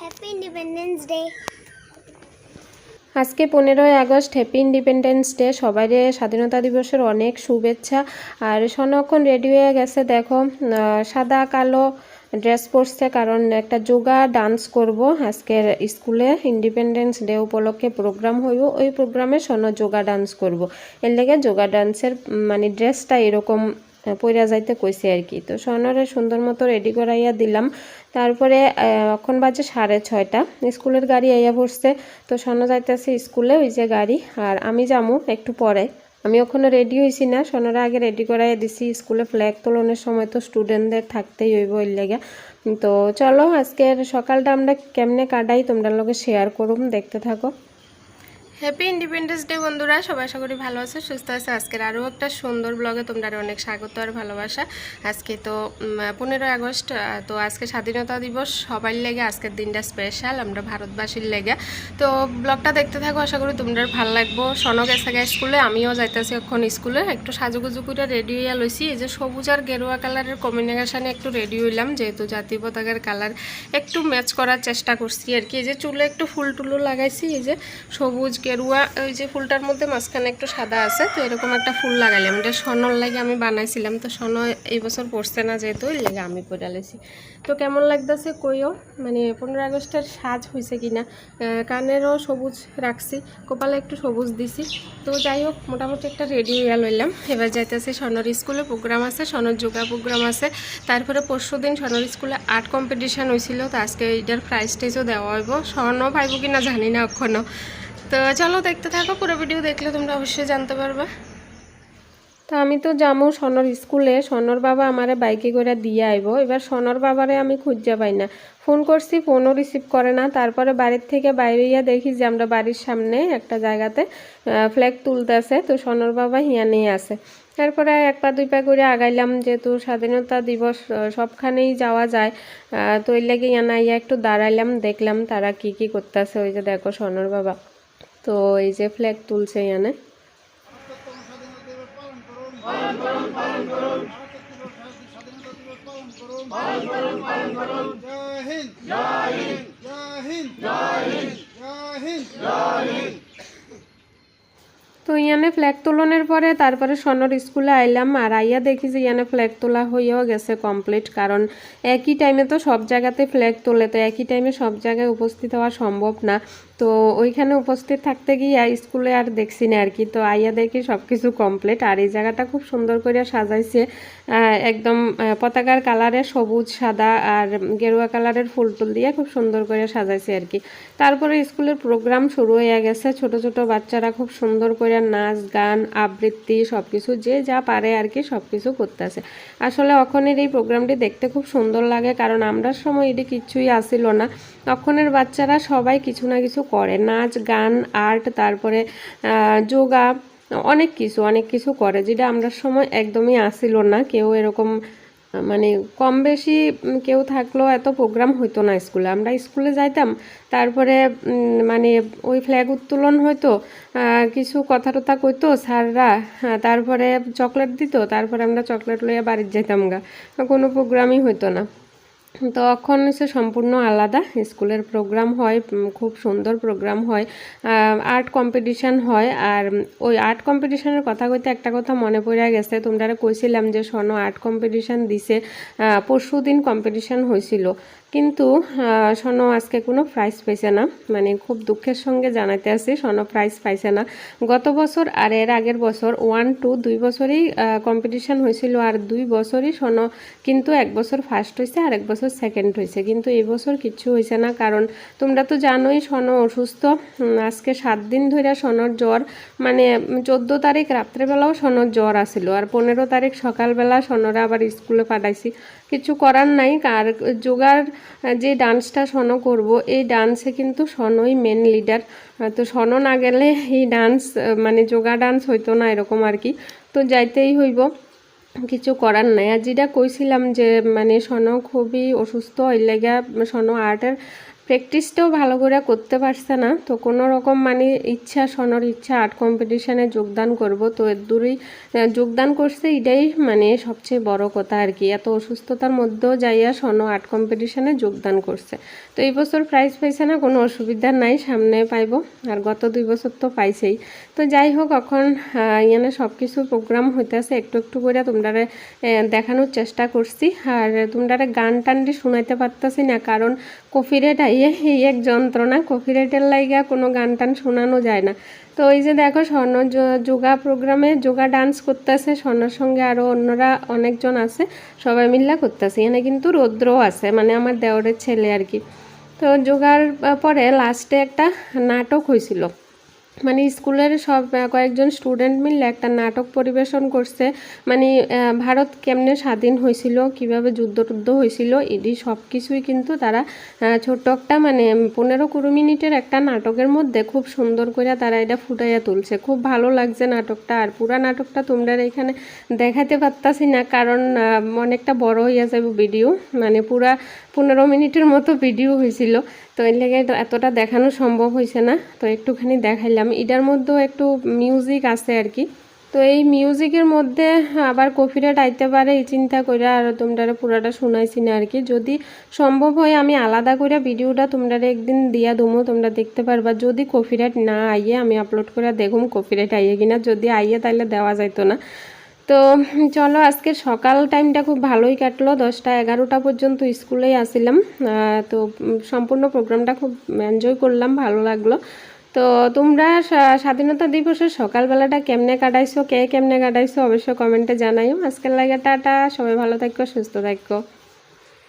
Happy independence day. আজকে 15ই August, happy independence day. সবাইরে স্বাধীনতা দিবসের অনেক শুভেচ্ছা। আর সনক্ষণ রেডি হয়ে গেছে, দেখো সাদা কালো ড্রেস পরছে, কারণ একটা যোগা ডান্স করব আজকের স্কুলে। ইন্ডিপেন্ডেন্স ডে উপলক্ষে প্রোগ্রাম হইব, ওই প্রোগ্রামে সন যোগা ডান্স করব। এর লেগে যোগা ডান্সের মানে ড্রেসটা এরকম পইরা যাইতে কইছে আর কি। তো সনরে সুন্দর মতো রেডি করাইয়া দিলাম। তারপরে এখন বাজে 6:30, স্কুলের গাড়ি আইয়া পড়ছে। তো সন যাইতেছে স্কুলে, ওই যে গাড়ি, আর আমি যামু একটু পরে। আমি ওখানে রেডি হয়েছি না, সনরা আগে রেডি করাইয়া দিছি। স্কুলে ফ্ল্যাগ তোলনের সময় তো স্টুডেন্টদের থাকতেই হইব এর লেগে। তো চলো আজকের সকালটা আমরা কেমনে কাটাই তোমরা লগে শেয়ার করুম, দেখতে থাকো। হ্যাপি ইন্ডিপেন্ডেন্স ডে বন্ধুরা, সবাই আশা করি ভালো আছে, সুস্থ আছে। আজকের আরও একটা সুন্দর ব্লগে তোমরা অনেক স্বাগত আর ভালোবাসা। আজকে তো 15ই আগস্ট, তো আজকে স্বাধীনতা দিবস সবার লেগে। আজকের দিনটা স্পেশাল আমরা ভারতবাসীর লেগে। তো ব্লগটা দেখতে থাকো, আশা করি তোমরা ভালো লাগবো। সনক এসে গে স্কুলে, আমিও যাইতেছি এখন স্কুলে। একটু সাজুগুজু করে রেডি হইয়া লইছি। এই যে সবুজ আর গেরুয়া কালারের কম্বিনেশনে একটু রেডি হইলাম, যেহেতু জাতীয় পতাকার কালার একটু ম্যাচ করার চেষ্টা করছি আর কি। এই যে চুলে একটু ফুল টুলু লাগাইছি, এই যে সবুজ গেরুয়া, ওই যে ফুলটার মধ্যে মাঝখানে একটু সাদা আছে, তো এরকম একটা ফুল লাগাইলাম। এটা সনর লাগে আমি বানাইছিলাম, তো সন এই বছর পড়ছে না যেহেতু, ওই লেগে আমি পড়ে লাইছি। তো কেমন লাগতেছে কইও, মানে 15 আগস্টের সাজ হয়েছে কিনা। কানেরও সবুজ রাখছি, কপালে একটু সবুজ দিছি। তো যাই হোক, মোটামুটি একটা রেডি হইয়া লইলাম। এবার যাইতেছি সনর স্কুলে, প্রোগ্রাম আছে, সনর যোগা প্রোগ্রাম আছে। তারপরে পরশুদিন সনর স্কুলে আর্ট কম্পিটিশান হয়েছিল, তো আজকে এইটার প্রাইজ টাইজও দেওয়া হইব। স্বর্ণ পাইব কিনা জানি না এখনও। তো চলো দেখতে থাকো, পুরো ভিডিও দেখলে তোমরা অবশ্যই জানতে পারবে। তো আমি তো যামু সনর স্কুলে, সনর বাবা আমারে বাইকে করে দিয়ে আইব। এবার সনর বাবারে আমি খুঁজা পাই না, ফোন করছি, ফোনও রিসিভ করে না। তারপরে বাড়ির থেকে বাইরে গিয়া দেখি যে আমরা বাড়ির সামনে একটা জায়গাতে ফ্ল্যাগ তুলতেছে, তো সনর বাবা হিয়া নিয়ে আছে। তারপরে এক পা দুই পা করে আগাইলাম, যেহেতু স্বাধীনতা দিবস সবখানেই যাওয়া যায়। তো ওই লেগে ইয়ানা ইয়া একটু দাঁড়াইলাম, দেখলাম তারা কি কি করতেছে। ওই যে দেখো সনর বাবা, তো এই যে ফ্ল্যাগ তুলছে ইয়ানে। তো ইয়ানে ফ্ল্যাগ তোলনের পরে তারপরে সনর স্কুলে আইলাম, আর আইয়া দেখি যে ইয়ানে ফ্ল্যাগ তোলা হয়েও গেছে কমপ্লিট। কারণ একই টাইমে তো সব জায়গাতে ফ্ল্যাগ তোলে, তো একই টাইমে সব জায়গায় উপস্থিত হওয়া সম্ভব না। তো ওইখানে উপস্থিত থাকতে গিয়ে স্কুলে আর দেখছি না আর কি। তো আইয়া দেখি সব কিছু কমপ্লিট, আর এই জায়গাটা খুব সুন্দর করে সাজাইছে। একদম পতাকার কালারে সবুজ সাদা আর গেরুয়া কালারের ফুল টুল দিয়ে খুব সুন্দর করে সাজাইছে আর কি। তারপরে স্কুলের প্রোগ্রাম শুরু হয়ে গেছে, ছোট ছোট বাচ্চারা খুব সুন্দর করে নাচ গান আবৃত্তি সব কিছু যে যা পারে আর কি সব কিছু করতেছে। আসলে ওখানের এই প্রোগ্রামটি দেখতে খুব সুন্দর লাগে, কারণ আমরার সময় এটি কিচ্ছুই আসিল না। তখনের বাচ্চারা সবাই কিছু না কিছু করে, নাচ গান আর্ট, তারপরে যোগা, অনেক কিছু করে, যেটা আমরার সময় একদমই আসিল না। কেউ এরকম মানে কম বেশি কেউ থাকলেও এত প্রোগ্রাম হইতো না স্কুলে। আমরা স্কুলে যাইতাম, তারপরে মানে ওই ফ্ল্যাগ উত্তোলন হইতো, কিছু কথা টথা কইতো স্যাররা, তারপরে চকলেট দিত, তারপরে আমরা চকলেট লইয়া বাড়ির যাইতাম গা, কোনো প্রোগ্রামই হইতো না। তখন হচ্ছে সম্পূর্ণ আলাদা স্কুলের প্রোগ্রাম হয়, খুব সুন্দর প্রোগ্রাম হয়, আর্ট কম্পিটিশান হয়। আর ওই আর্ট কম্পিটিশানের কথা কইতে একটা কথা মনে পড়ে গেছে, তোমরা কইছিলাম যে স্বর্ণ আর্ট কম্পিটিশান দিছে, পরশু দিন কম্পিটিশান হয়েছিল, কিন্তু স্বর্ণ আজকে কোনো প্রাইজ পাইছে না। মানে খুব দুঃখের সঙ্গে জানাইতে আসি, স্বর্ণ প্রাইজ পাইছে না। গত বছর আর এর আগের বছর 1, 2 দুই বছরই কম্পিটিশান হয়েছিল, আর 2 বছরই স্বর্ণ কিন্তু এক বছর ফার্স্ট হয়েছে আর এক বছর সেকেন্ড হয়েছে, কিন্তু এই বছর কিচ্ছু হয়েছে না। কারণ তোমরা তো জানোই স্বর্ণ অসুস্থ। আজকে 7 দিন ধরে স্বর্ণর জ্বর, মানে 14 তারিখ রাত্রেবেলাও স্বর্ণর জ্বর আসিল, আর 15 তারিখ সকালবেলা স্বর্ণরা আবার স্কুলে পাঠাইছি। কিছু করার নাই। আর যোগার যে ডান্সটা স্বর্ণ করব, এই ডান্সে কিন্তু স্বর্ণই মেন লিডার। তো স্বর্ণ না গেলে এই ডান্স মানে যোগা ডান্স হইতো না এরকম আর কি। তো যাইতেই হইব, কিছু করার নাই। আর যেটা কইছিলাম যে মানে স্বর্ণ খুবই অসুস্থ, ওই লেগা স্বর্ণ আর্টের প্র্যাকটিসটাও ভালো করে করতে পারছে না, তো কোনো রকম মানে ইচ্ছা সনর ইচ্ছা আর্ট কম্পিটিশানে যোগদান করব, তো এর দূরেই যোগদান করছে, এটাই মানে সবচেয়ে বড় কথা আর কি। এত অসুস্থতার মধ্যেও যাইয়া সনো আর্ট কম্পিটিশানে যোগদান করছে। তো এই বছর প্রাইজ পাইছে না, কোনো অসুবিধা নাই, সামনে পাইব, আর গত 2 বছর তো পাইছেই। তো যাই হোক, এখন ইয়ানে সব কিছু প্রোগ্রাম হইতেছে, একটু একটু করে তোমরা দেখানোর চেষ্টা করছি। আর তোমরা গান টানটি শোনাইতে পারতেছি না, কারণ কপিরাইট আইয়ে এই এক যন্ত্রণা, কপিরাইটের লাইগা কোনো গান টান শোনানো যায় না। তো ওই যে দেখো স্বর্ণ যোগা প্রোগ্রামে যোগা ডান্স করতেছে, স্বর্ণর সঙ্গে আরও অন্যরা অনেকজন আছে, সবাই মিল্লা করতেছে। এখানে কিন্তু রৌদ্রও আছে, মানে আমার দেওরের ছেলে আর কি। তো যোগার পরে লাস্টে একটা নাটক হয়েছিল, মানে স্কুলের সব কয়েকজন স্টুডেন্ট মিলে একটা নাটক পরিবেশন করছে, মানে ভারত কেমনে স্বাধীন হয়েছিল, কিভাবে যুদ্ধ টুদ্ধ হয়েছিল, এটি সব কিছুই কিন্তু তারা ছোট্ট একটা মানে 15-20 মিনিটের একটা নাটকের মধ্যে খুব সুন্দর করে তারা এটা ফুটাইয়া তুলছে। খুব ভালো লাগছে নাটকটা। আর পুরা নাটকটা তোমরা এখানে দেখাতে পারতাছি না, কারণ অনেকটা বড় হইয়া যাবে ভিডিও, মানে পুরা 15 মিনিটের মতো ভিডিও হয়েছিল, তো এর লেগে এতটা দেখানো সম্ভব হয়েছে না, তো একটুখানি দেখাইলাম। এটার মধ্যেও একটু মিউজিক আছে আর কি, তো এই মিউজিকের মধ্যে আবার কপিরাইট আইতে পারে এই চিন্তা করে আর তোমরা পুরাটা শোনাইছি না আর কি। যদি সম্ভব হয় আমি আলাদা করে ভিডিওটা তোমরা একদিন দিয়া দমো, তোমরা দেখতে পারবা। যদি কপিরাইট না আইয়ে আমি আপলোড করে দেখুম কপিরাইট আইয়ে কিনা, যদি আইয়ে তাহলে দেওয়া যাইতো না। তো চলো, আজকে সকাল টাইমটা খুব ভালোই কাটলো, 10টা-11টা পর্যন্ত স্কুলেই আসিলাম। তো সম্পূর্ণ প্রোগ্রামটা খুব এনজয় করলাম, ভালো লাগলো। তো তোমরা স্বাধীনতা দিবসের সকালবেলাটা কেমনে কাটাইছো, কে কেমনে কাটাইছো অবশ্যই কমেন্টে জানাইও। আজকের লাগে টাটা, সবাই ভালো থাকো, সুস্থ থাকো।